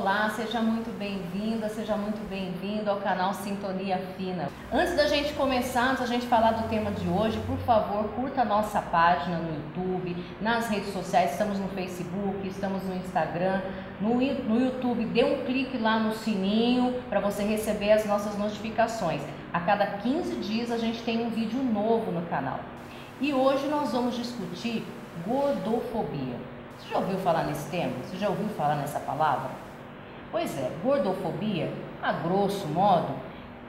Olá, seja muito bem-vinda, seja muito bem-vindo ao canal Sintonia Fina. Antes da gente começar, antes da gente falar do tema de hoje, por favor, curta a nossa página no YouTube, nas redes sociais, estamos no Facebook, estamos no Instagram, no YouTube, dê um clique lá no sininho para você receber as nossas notificações. A cada 15 dias a gente tem um vídeo novo no canal. E hoje nós vamos discutir gordofobia. Você já ouviu falar nesse tema? Você já ouviu falar nessa palavra? Pois é, gordofobia, a grosso modo,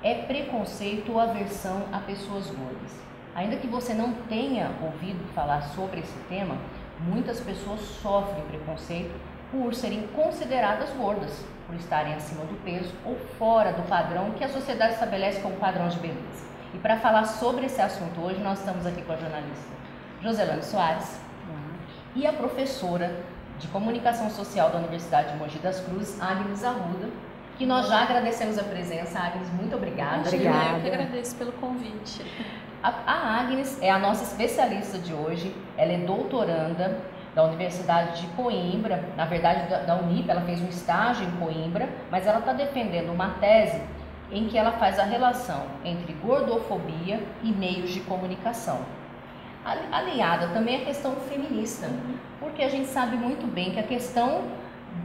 é preconceito ou aversão a pessoas gordas. Ainda que você não tenha ouvido falar sobre esse tema, muitas pessoas sofrem preconceito por serem consideradas gordas, por estarem acima do peso ou fora do padrão que a sociedade estabelece como padrão de beleza. E para falar sobre esse assunto hoje, nós estamos aqui com a jornalista Joselane Soares e a professora de Comunicação Social da Universidade de Mogi das Cruzes, Agnes Arruda, que nós já agradecemos a presença. Agnes, muito obrigada. Obrigada. Eu que agradeço pelo convite. A Agnes é a nossa especialista de hoje, ela é doutoranda da Universidade de Coimbra, na verdade da Unip, ela fez um estágio em Coimbra, mas ela está defendendo uma tese em que ela faz a relação entre gordofobia e meios de comunicação. Aliada também à questão feminista, porque a gente sabe muito bem que a questão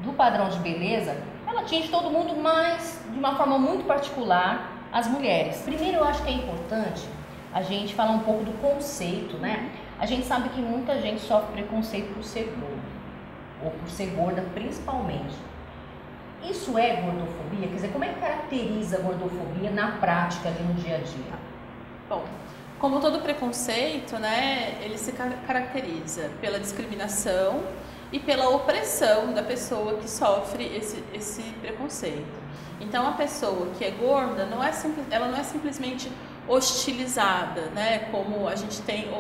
do padrão de beleza, ela atinge todo mundo, mas de uma forma muito particular as mulheres. Primeiro, eu acho que é importante a gente falar um pouco do conceito, né? A gente sabe que muita gente sofre preconceito por ser gordo, ou por ser gorda principalmente. Isso é gordofobia? Quer dizer, como é que caracteriza a gordofobia na prática, ali no dia a dia? Bom, como todo preconceito, né, ele se caracteriza pela discriminação e pela opressão da pessoa que sofre esse preconceito. Então, a pessoa que é gorda, ela não é simplesmente hostilizada, né, como a gente tem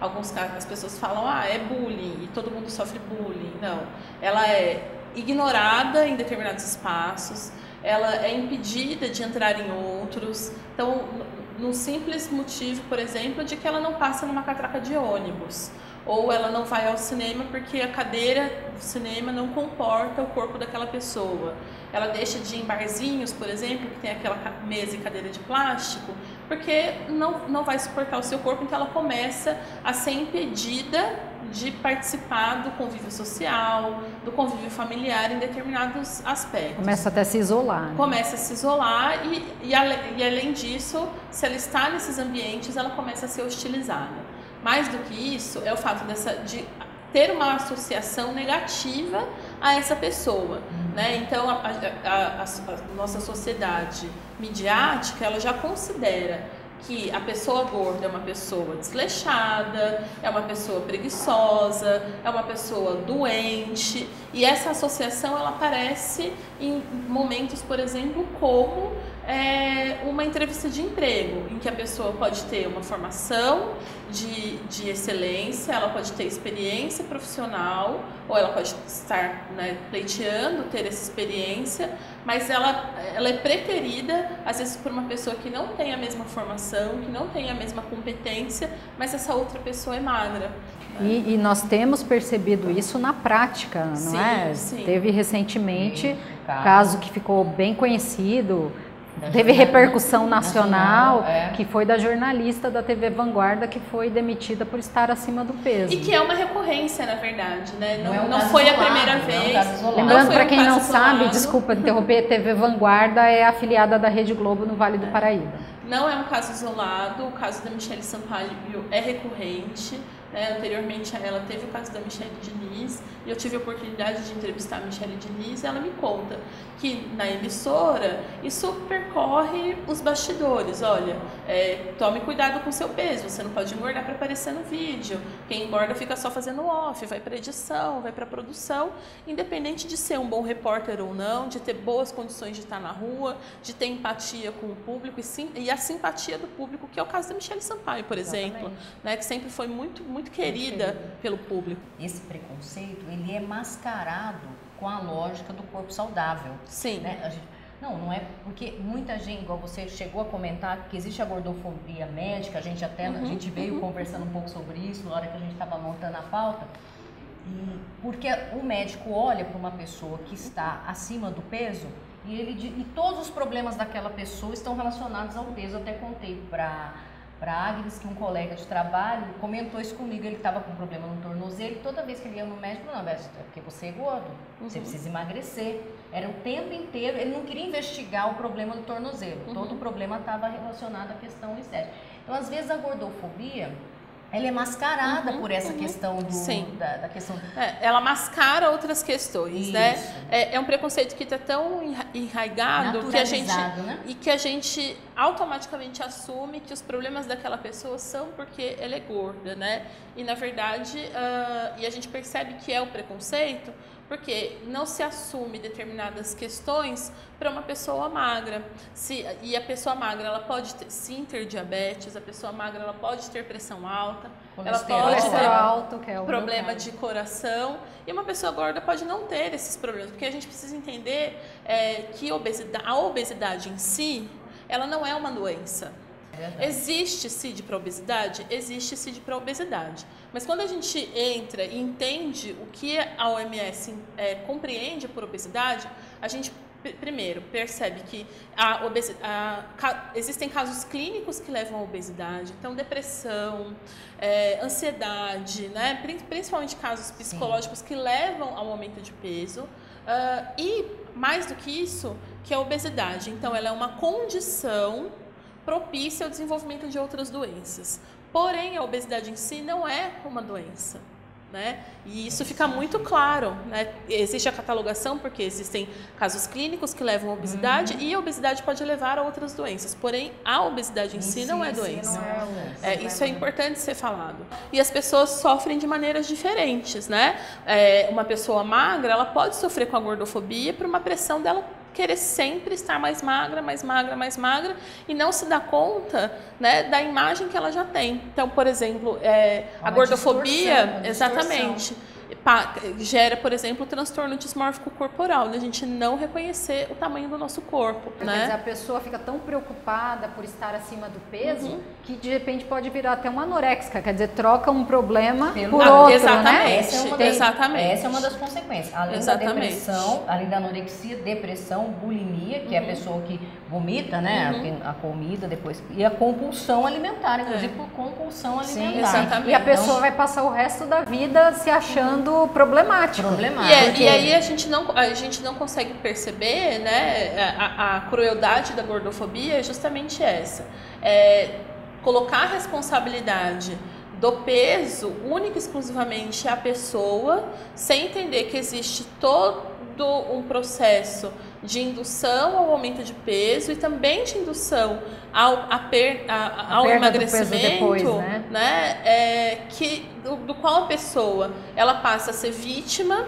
alguns casos, as pessoas falam, é bullying e todo mundo sofre bullying. Não, ela é ignorada em determinados espaços, ela é impedida de entrar em outros. Então, num simples motivo, por exemplo, de que ela não passa numa catraca de ônibus, ou ela não vai ao cinema porque a cadeira do cinema não comporta o corpo daquela pessoa. Ela deixa de ir em barzinhos, por exemplo, que tem aquela mesa e cadeira de plástico, porque não vai suportar o seu corpo, então ela começa a ser impedida de participar do convívio social, do convívio familiar em determinados aspectos. Começa até a se isolar. Né? Começa a se isolar e além disso, se ela está nesses ambientes, ela começa a ser hostilizada. Mais do que isso, é o fato de ter uma associação negativa a essa pessoa, né? Então, a nossa sociedade midiática, ela já considera que a pessoa gorda é uma pessoa desleixada, é uma pessoa preguiçosa, é uma pessoa doente, e essa associação ela aparece em momentos, por exemplo, como uma entrevista de emprego, em que a pessoa pode ter uma formação de excelência, ela pode ter experiência profissional, ou ela pode estar, né, pleiteando ter essa experiência, mas ela é preterida, às vezes, por uma pessoa que não tem a mesma formação, que não tem a mesma competência, mas essa outra pessoa é magra. E nós temos percebido isso na prática, não sim, é? Sim. Teve recentemente caso que ficou bem conhecido, teve repercussão nacional, que foi da jornalista da TV Vanguarda que foi demitida por estar acima do peso. E que é uma recorrência, na verdade, né? Não foi a primeira vez. Lembrando, para quem não sabe, desculpa interromper, TV Vanguarda é afiliada da Rede Globo no Vale do Paraíba. Não é um caso isolado, o caso da Michele Sampaio é recorrente. Anteriormente a ela teve o caso da Michele Diniz, e eu tive a oportunidade de entrevistar a Michele Diniz, e ela me conta que na emissora isso percorre os bastidores. Olha, tome cuidado com o seu peso, você não pode engordar para aparecer no vídeo, quem engorda fica só fazendo off, vai para edição, vai para produção, independente de ser um bom repórter ou não, de ter boas condições de estar na rua, de ter empatia com o público e a simpatia do público, que é o caso da Michele Sampaio, por exemplo, né, que sempre foi muito querida pelo público. Esse preconceito, ele é mascarado com a lógica do corpo saudável. Sim. Né? Não é porque muita gente, igual você chegou a comentar, que existe a gordofobia médica, a gente veio conversando um pouco sobre isso na hora que a gente estava montando a pauta. Porque o médico olha para uma pessoa que está acima do peso e todos os problemas daquela pessoa estão relacionados ao peso. Eu até contei para Agnes que um colega de trabalho comentou isso comigo. Ele estava com problema no tornozelo e toda vez que ele ia no médico, não, é porque você é gordo, você precisa emagrecer. Era o tempo inteiro, ele não queria investigar o problema do tornozelo. Todo o problema estava relacionado à questão estética. Então, às vezes, a gordofobia, ela é mascarada por essa questão da questão... ela mascara outras questões, né? É um preconceito que está tão enraizado que a gente, né? E que a gente automaticamente assume que os problemas daquela pessoa são porque ela é gorda, né? E, na verdade, e a gente percebe que é o preconceito porque não se assume determinadas questões para uma pessoa magra. E a pessoa magra, ela pode sim ter diabetes, a pessoa magra ela pode ter pressão alta, ela pode ter alto, que é o problema de coração, e uma pessoa gorda pode não ter esses problemas, porque a gente precisa entender que a obesidade em si, ela não é uma doença. Existe CID para obesidade? Existe CID para obesidade. Mas quando a gente entra e entende o que a OMS compreende por obesidade, a gente primeiro percebe que existem casos clínicos que levam à obesidade, então depressão, ansiedade, né? Principalmente casos psicológicos que levam ao aumento de peso. E mais do que isso, que é a obesidade. Então ela é uma condição propícia ao desenvolvimento de outras doenças. Porém, a obesidade em si não é uma doença, né? E isso fica muito claro, né? Existe a catalogação porque existem casos clínicos que levam à obesidade e a obesidade pode levar a outras doenças. Porém, a obesidade em si não é doença. Isso é importante ser falado. E as pessoas sofrem de maneiras diferentes, né? Uma pessoa magra, ela pode sofrer com a gordofobia por uma pressão dela querer sempre estar mais magra, mais magra, mais magra e não se dá conta, né, da imagem que ela já tem. Então, por exemplo, a gordofobia, exatamente, gera, por exemplo, o transtorno dismórfico corporal, da gente não reconhecer o tamanho do nosso corpo. Quer dizer, a pessoa fica tão preocupada por estar acima do peso que de repente pode virar até uma anoréxica, quer dizer, troca um problema por outro, exatamente, né? Essa é uma das consequências. Além da depressão, além da anorexia, depressão, bulimia, que é a pessoa que vomita, né, a comida depois, e a compulsão alimentar, inclusive por compulsão alimentar. Exatamente. E a pessoa vai passar o resto da vida se achando problemático. E aí a gente não consegue perceber, né, a crueldade da gordofobia é justamente essa. Colocar a responsabilidade do peso única e exclusivamente à pessoa, sem entender que existe todo um processo de indução ao aumento de peso e também de indução ao emagrecimento, depois, né? Do qual a pessoa ela passa a ser vítima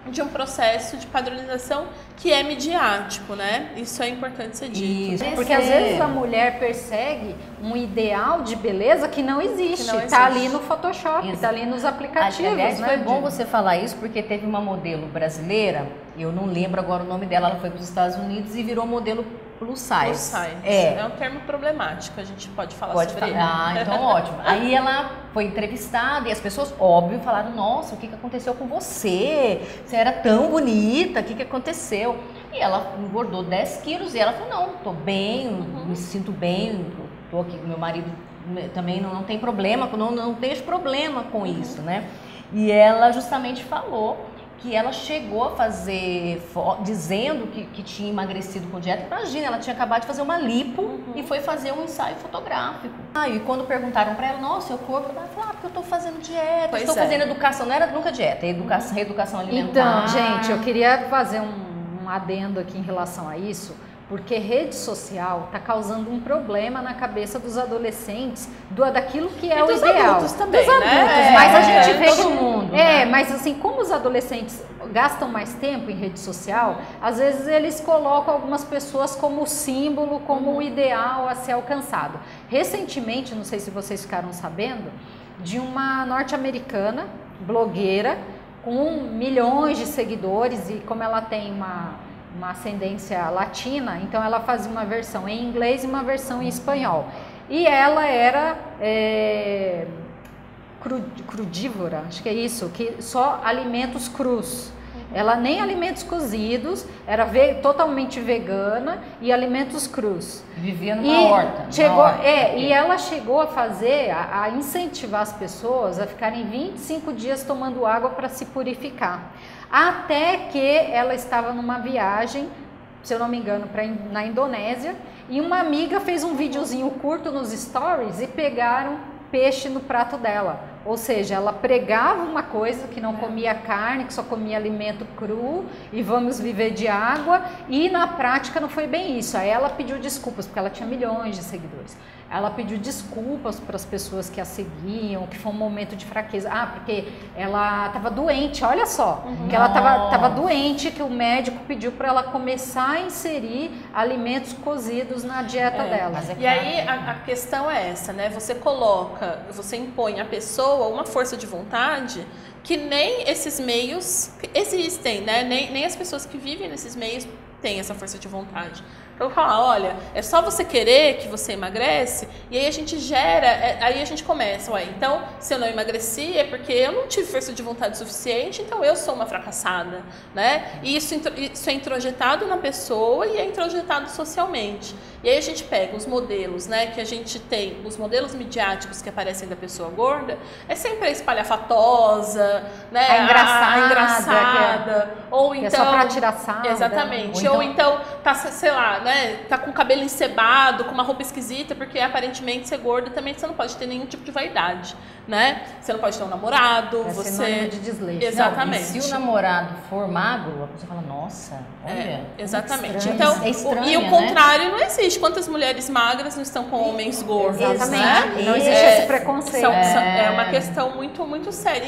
de um processo de padronização que é midiático, né? Isso é importante ser dito. Isso, porque às vezes a mulher persegue um ideal de beleza que não existe. Está ali no Photoshop, está ali nos aplicativos. Aliás, né? Foi bom você falar isso, porque teve uma modelo brasileira, eu não lembro agora o nome dela, ela foi para os Estados Unidos e virou modelo plus size. Plus size. É um termo problemático, a gente pode falar sobre ele. Então ótimo. Aí ela foi entrevistada e as pessoas, óbvio, falaram, nossa, o que aconteceu com você? Você era tão bonita, o que aconteceu? E ela engordou 10 quilos e ela falou, não, tô bem, me sinto bem, tô aqui com meu marido, também não tem problema, não tenho problema com isso, né? E ela justamente falou que ela chegou a fazer, dizendo que tinha emagrecido com dieta. Imagina, ela tinha acabado de fazer uma lipo e foi fazer um ensaio fotográfico. E quando perguntaram para ela, nossa, seu corpo, ela falou, porque eu tô fazendo dieta, estou fazendo educação, não era nunca dieta, reeducação alimentar. Então, gente, eu queria fazer um adendo aqui em relação a isso, porque rede social está causando um problema na cabeça dos adolescentes daquilo que é o ideal. Dos adultos também, dos adultos, né? Mas a gente vê todo mundo. Né? Mas assim, como os adolescentes gastam mais tempo em rede social, às vezes eles colocam algumas pessoas como símbolo, como o ideal a ser alcançado. Recentemente, não sei se vocês ficaram sabendo, de uma norte-americana, blogueira, com milhões de seguidores, e como ela tem uma ascendência latina, então ela fazia uma versão em inglês e uma versão em espanhol. E ela era crudívora, acho que é isso, que só alimentos crus. Ela nem alimentos cozidos, era totalmente vegana e alimentos crus. Vivia numa horta. E ela chegou a fazer, a incentivar as pessoas a ficarem 25 dias tomando água para se purificar. Até que ela estava numa viagem, se eu não me engano, na Indonésia, e uma amiga fez um videozinho curto nos stories e pegaram peixe no prato dela. Ou seja, ela pregava uma coisa que não comia carne, que só comia alimento cru e vamos viver de água, e na prática não foi bem isso. Aí ela pediu desculpas, porque ela tinha milhões de seguidores. Ela pediu desculpas para as pessoas que a seguiam, que foi um momento de fraqueza. Porque ela estava doente, olha só. Que ela estava doente, que o médico pediu para ela começar a inserir alimentos cozidos na dieta dela. E aí a questão é essa, né? Você impõe à pessoa uma força de vontade que nem esses meios existem, né? Nem as pessoas que vivem nesses meios têm essa força de vontade. Então, falar, olha, é só você querer que você emagrece, e aí a gente aí a gente começa, então, se eu não emagreci é porque eu não tive força de vontade suficiente, então eu sou uma fracassada, né? E isso é introjetado na pessoa e é introjetado socialmente. E aí a gente pega os modelos, né, que a gente tem, os modelos midiáticos que aparecem da pessoa gorda, é sempre a espalhafatosa, né? A engraçada, ou então... é só pra tirar sarro. Exatamente, ou então tá, sei lá, né, tá com o cabelo encebado, com uma roupa esquisita, porque aparentemente ser gorda também você não pode ter nenhum tipo de vaidade, né? Você não pode ter um namorado, você... sinônimo de desleixo. Exatamente. Não, e se o namorado for magro, a pessoa fala, nossa, olha... exatamente. Estranho. Então, é estranho, e o contrário não existe. Quantas mulheres magras não estão com homens gordos, exatamente. né? Não existe esse preconceito. É uma questão muito, muito séria.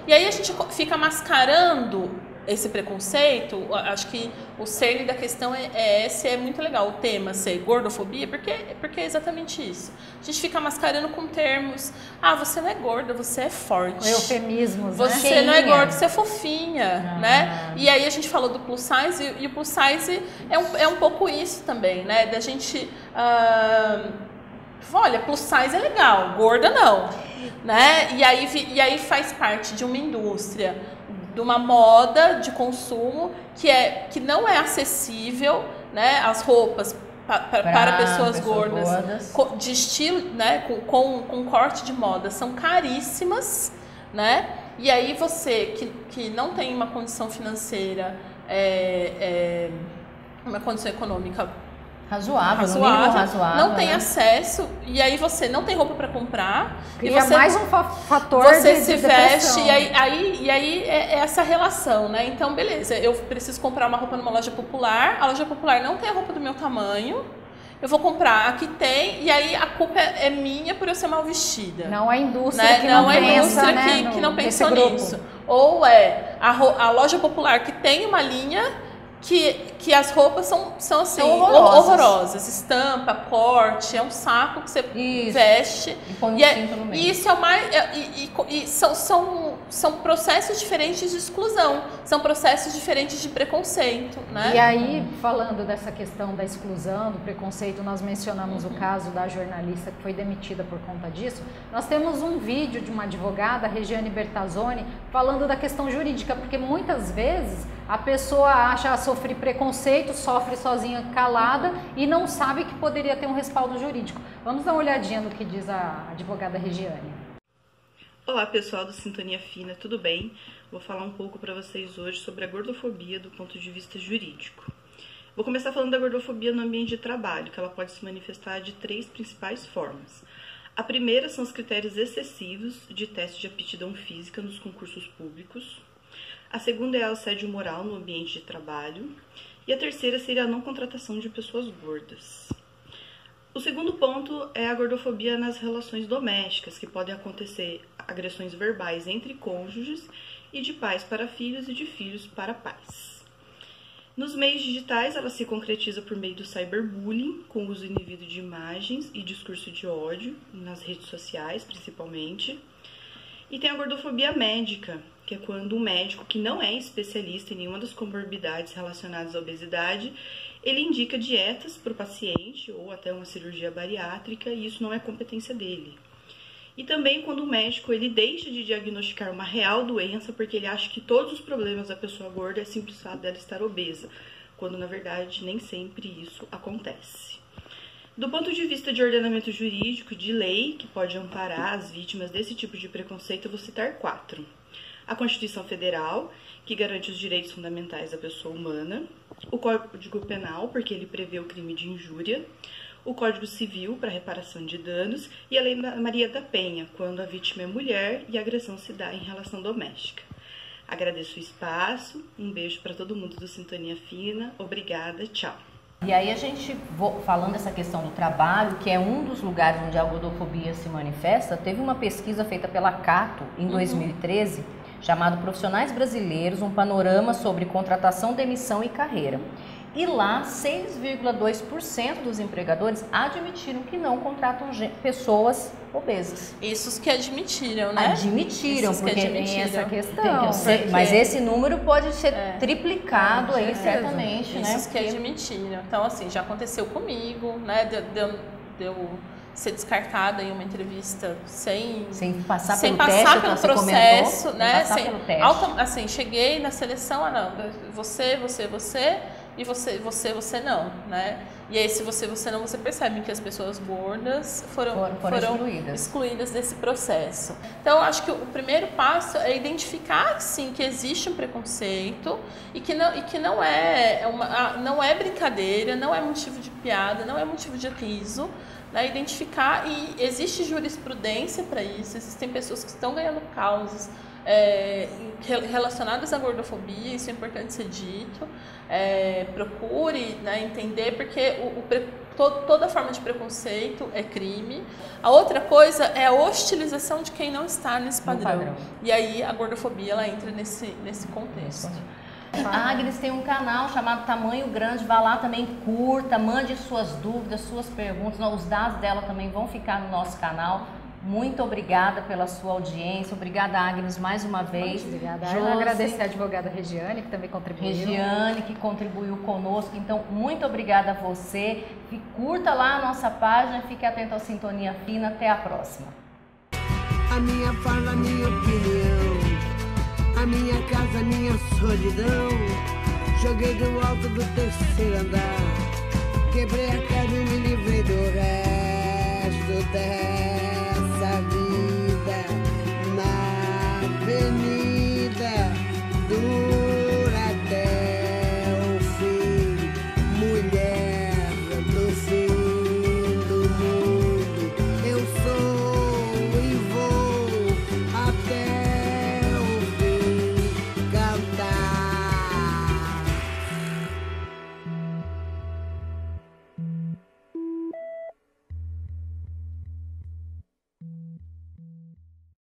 E aí a gente fica mascarando esse preconceito. Acho que o cerne da questão é muito legal, o tema ser gordofobia, porque é exatamente isso. A gente fica mascarando com termos, você não é gorda, você é forte. Eufemismos, você né? não é gorda, você é fofinha, né? E aí a gente falou do plus size, e o plus size é um pouco isso também, né? Da gente... olha, plus size é legal, gorda não, né? E aí faz parte de uma indústria, de uma moda de consumo que não é acessível, né? As roupas para pessoas gordas de estilo, né? Com corte de moda são caríssimas, né? E aí você que não tem uma condição financeira, uma condição econômica razoável, no mínimo razoável, não tem acesso, e aí você não tem roupa para comprar, e você, mais um fator você de se veste, e aí é essa relação, né? Então, beleza, eu preciso comprar uma roupa numa loja popular, a loja popular não tem a roupa do meu tamanho, eu vou comprar, aqui tem, e aí a culpa é minha por eu ser mal vestida. Não a indústria, né? que não pensa, a indústria né, que não pensou nisso. Ou a loja popular que tem uma linha que as roupas são assim, horrorosas. Estampa, corte, é um saco que você veste. E põe um cinto no meio. E isso é o mais. São processos diferentes de exclusão, são processos diferentes de preconceito, né? E aí, falando dessa questão da exclusão, do preconceito, nós mencionamos o caso da jornalista que foi demitida por conta disso. Nós temos um vídeo de uma advogada, Regiane Bertazzoni, falando da questão jurídica, porque muitas vezes a pessoa acha sofrer preconceito, sofre sozinha, calada, e não sabe que poderia ter um respaldo jurídico. Vamos dar uma olhadinha no que diz a advogada Regiane. Olá pessoal do Sintonia Fina, tudo bem? Vou falar um pouco para vocês hoje sobre a gordofobia do ponto de vista jurídico. Vou começar falando da gordofobia no ambiente de trabalho, que ela pode se manifestar de 3 principais formas. A primeira são os critérios excessivos de teste de aptidão física nos concursos públicos. A segunda é a assédio moral no ambiente de trabalho. E a terceira seria a não contratação de pessoas gordas. O segundo ponto é a gordofobia nas relações domésticas, que podem acontecer agressões verbais entre cônjuges e de pais para filhos e de filhos para pais. Nos meios digitais, ela se concretiza por meio do cyberbullying, com o uso indevido de imagens e discurso de ódio, nas redes sociais principalmente. E tem a gordofobia médica, que é quando um médico que não é especialista em nenhuma das comorbidades relacionadas à obesidade, ele indica dietas para o paciente ou até uma cirurgia bariátrica e isso não é competência dele. E também quando o médico ele deixa de diagnosticar uma real doença porque ele acha que todos os problemas da pessoa gorda é simples fato dela estar obesa, quando na verdade nem sempre isso acontece. Do ponto de vista de ordenamento jurídico, de lei, que pode amparar as vítimas desse tipo de preconceito, eu vou citar 4. A Constituição Federal, que garante os direitos fundamentais da pessoa humana, o Código Penal, porque ele prevê o crime de injúria, o Código Civil para reparação de danos e a Lei Maria da Penha, quando a vítima é mulher e a agressão se dá em relação doméstica. Agradeço o espaço, um beijo para todo mundo do Sintonia Fina, obrigada, tchau. E aí a gente, falando dessa questão do trabalho, que é um dos lugares onde a gordofobia se manifesta, teve uma pesquisa feita pela Cato em 2013, chamado Profissionais Brasileiros, um panorama sobre contratação, demissão e carreira. E lá, 6,2% dos empregadores admitiram que não contratam pessoas obesas. Isso que admitiram, né? Admitiram, Isso porque tem essa questão. Mas esse número pode ser triplicado aí, certamente, né? Isso que admitiram. Então, assim, já aconteceu comigo, né? Deu ser descartada em uma entrevista sem passar pelo processo, né? Assim, cheguei na seleção, não, você e você não, né? E aí, se você não, você percebe que as pessoas gordas foram excluídas desse processo. Então, acho que o primeiro passo é identificar, sim, que existe um preconceito e que não é brincadeira, não é motivo de piada, não é motivo de riso, né? Identificar, e existe jurisprudência para isso, existem pessoas que estão ganhando causas relacionadas à gordofobia, isso é importante ser dito. Procure, né, entender, porque toda forma de preconceito é crime. A outra coisa é a hostilização de quem não está nesse padrão. E aí a gordofobia ela entra nesse contexto. A Agnes tem um canal chamado Tamanho Grande, vá lá também, curta, mande suas dúvidas, suas perguntas, os dados dela também vão ficar no nosso canal. Muito obrigada pela sua audiência, obrigada, Agnes, mais uma vez. Obrigada. Agradecer a advogada Regiane, que também contribuiu. Regiane, que contribuiu conosco, então muito obrigada a você. Curta lá a nossa página, fique atento ao Sintonia Fina, até a próxima. A minha fala, a minha opinião, a minha casa, a minha solidão. Joguei do alto do 3º andar, quebrei a casa e me livrei do resto.